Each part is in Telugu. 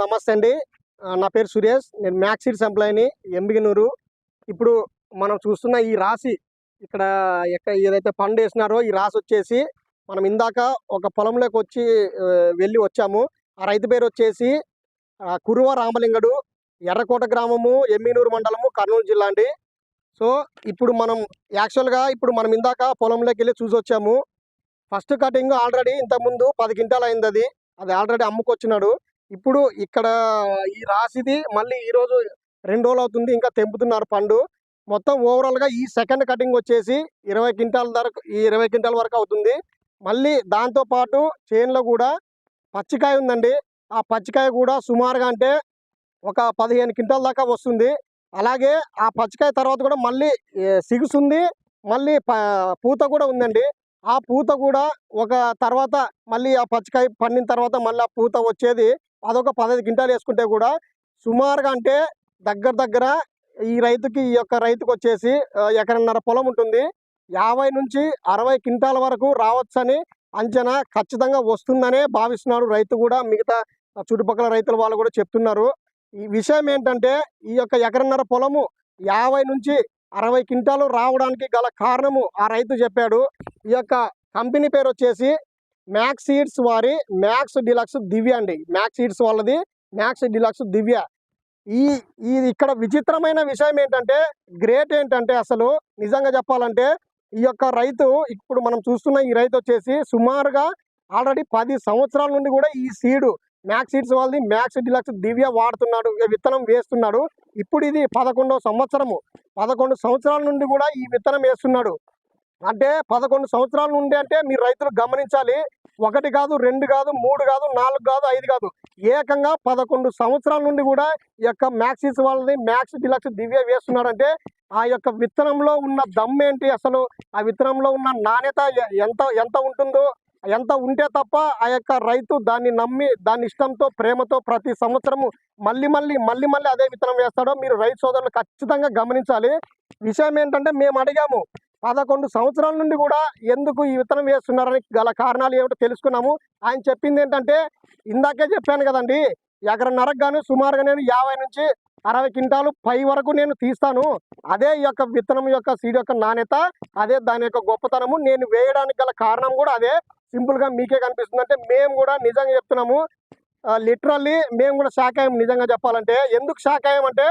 నమస్తే అండి. నా పేరు సురేష్. నేను మ్యాక్స్ సీడ్స్ ఎంప్లాయీని, ఎంబిగనూరు. ఇప్పుడు మనం చూస్తున్న ఈ రాశి ఇక్కడ ఏదైతే పండేసినారో ఈ రాశి వచ్చేసి మనం ఇందాక ఒక పొలంలోకి వచ్చి వెళ్ళి వచ్చాము. ఆ రైతు పేరు వచ్చేసి కురువ రామలింగడు, ఎర్రకోట గ్రామము, ఎమ్మిగనూరు మండలము, కర్నూలు జిల్లా అండి. సో ఇప్పుడు మనం యాక్చువల్గా మనం ఇందాక పొలంలోకి వెళ్ళి చూసొచ్చాము. ఫస్ట్ కటింగ్ ఆల్రెడీ ఇంతకుముందు 10 క్వింటాలు అయింది. అది ఆల్రెడీ అమ్ముకొచ్చినాడు. ఇప్పుడు ఇక్కడ ఈ రాశిది మళ్ళీ ఈరోజు 2 రోజులు అవుతుంది, ఇంకా తెంపుతున్నారు పండు. మొత్తం ఓవరాల్గా ఈ సెకండ్ కటింగ్ వచ్చేసి 20 క్వింటాల వరకు అవుతుంది. మళ్ళీ దాంతోపాటు చేనులో కూడా పచ్చికాయ ఉందండి. ఆ పచ్చికాయ కూడా సుమారుగా అంటే ఒక 15 క్వింటాల దాకా వస్తుంది. అలాగే ఆ పచ్చికాయ తర్వాత కూడా మళ్ళీ సిగుసుంది, మళ్ళీ పూత కూడా ఉందండి. ఆ పూత కూడా ఒక తర్వాత మళ్ళీ ఆ పచ్చికాయ పండిన తర్వాత మళ్ళీ ఆ పూత వచ్చేది అదొక 15 క్వింటాలు వేసుకుంటే కూడా సుమారుగా అంటే దగ్గర ఈ యొక్క రైతుకు వచ్చేసి ఎకరన్నర పొలం ఉంటుంది. 50 నుంచి 60 క్వింటాల వరకు రావచ్చని అంచనా ఖచ్చితంగా వస్తుందనే భావిస్తున్నాడు రైతు కూడా. మిగతా చుట్టుపక్కల రైతుల వాళ్ళు కూడా చెప్తున్నారు. ఈ విషయం ఏంటంటే ఈ యొక్క ఎకరన్నర పొలము 50 నుంచి 60 క్వింటాలు రావడానికి గల కారణము ఆ రైతు చెప్పాడు. ఈ యొక్క కంపెనీ పేరు వచ్చేసి మ్యాక్స్ సీడ్స్ వారి మ్యాక్స్ డిలక్స్ దివ్య అండి. మ్యాక్స్ సీడ్స్ వాళ్ళది మ్యాక్స్ డిలక్స్ దివ్య. ఈ ఇక్కడ విచిత్రమైన విషయం ఏంటంటే, గ్రేట్ ఏంటంటే అసలు నిజంగా చెప్పాలంటే ఈ యొక్క రైతు ఇప్పుడు మనం చూస్తున్న ఈ రైతు వచ్చేసి సుమారుగా ఆల్రెడీ 10 సంవత్సరాల నుండి కూడా ఈ సీడు మ్యాక్స్ సీడ్స్ వాళ్ళది మ్యాక్స్ డిలక్స్ దివ్య వాడుతున్నాడు, విత్తనం వేస్తున్నాడు. ఇప్పుడు ఇది 11వ సంవత్సరము. 11 సంవత్సరాల నుండి కూడా ఈ విత్తనం వేస్తున్నాడు. అంటే 11 సంవత్సరాల నుండి అంటే మీరు రైతులు గమనించాలి. 1 కాదు, 2 కాదు, 3 కాదు, 4 కాదు, 5 కాదు, ఏకంగా 11 సంవత్సరాల నుండి కూడా ఈ యొక్క మ్యాక్స్ సీడ్స్ వాళ్ళది మ్యాక్స్ డిలక్స్ దివ్య వేస్తున్నాడంటే ఆ యొక్క విత్తనంలో ఉన్న దమ్ ఏంటి, అసలు ఆ విత్తనంలో ఉన్న నాణ్యత ఎంత ఉంటుందో, ఎంత ఉంటే తప్ప ఆ యొక్క రైతు దాన్ని నమ్మి దాని ఇష్టంతో ప్రేమతో ప్రతి సంవత్సరము మళ్ళీ అదే విత్తనం వేస్తాడో మీరు రైతు సోదరులు ఖచ్చితంగా గమనించాలి. విషయం ఏంటంటే మేము అడిగాము 11 సంవత్సరాల నుండి కూడా ఎందుకు ఈ విత్తనం వేస్తున్నారని గల కారణాలు ఏమిటో తెలుసుకున్నాము. ఆయన చెప్పింది ఏంటంటే ఇందాకే చెప్పాను కదండి, ఎకరన్నరకు గాను సుమారుగా నేను 50 నుంచి 60 క్వింటాలు పై వరకు నేను తీస్తాను. అదే ఈ యొక్క విత్తనం యొక్క సీడ్ యొక్క నాణ్యత, అదే దాని యొక్క గొప్పతనము. నేను వేయడానికి గల కారణం కూడా అదే. సింపుల్గా మీకే కనిపిస్తుంది అంటే మేము కూడా నిజంగా చెప్తున్నాము. లిటరల్లీ మేము కూడా షాక్ అయ్యాము నిజంగా చెప్పాలంటే. ఎందుకు షాక్ అయ్యామంటే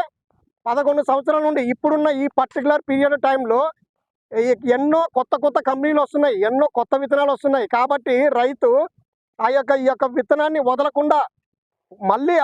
11 సంవత్సరాల నుండి ఇప్పుడున్న ఈ పర్టికులర్ పీరియడ్ టైంలో ఎన్నో కొత్త కంపెనీలు వస్తున్నాయి, ఎన్నో కొత్త విత్తనాలు వస్తున్నాయి. కాబట్టి రైతు ఈ యొక్క విత్తనాన్ని వదలకుండా మళ్ళీ